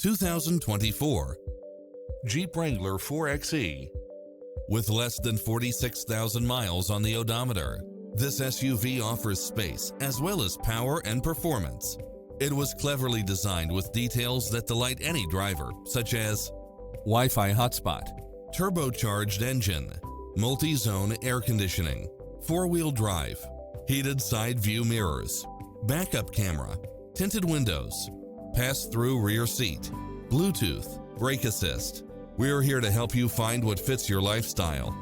2024 Jeep Wrangler 4xe. With less than 46,000 miles on the odometer, this SUV offers space as well as power and performance. It was cleverly designed with details that delight any driver, such as Wi-Fi hotspot, turbocharged engine, multi-zone air conditioning, four-wheel drive, heated side view mirrors, backup camera, tinted windows, pass-through rear seat, Bluetooth, brake assist. We're here to help you find what fits your lifestyle.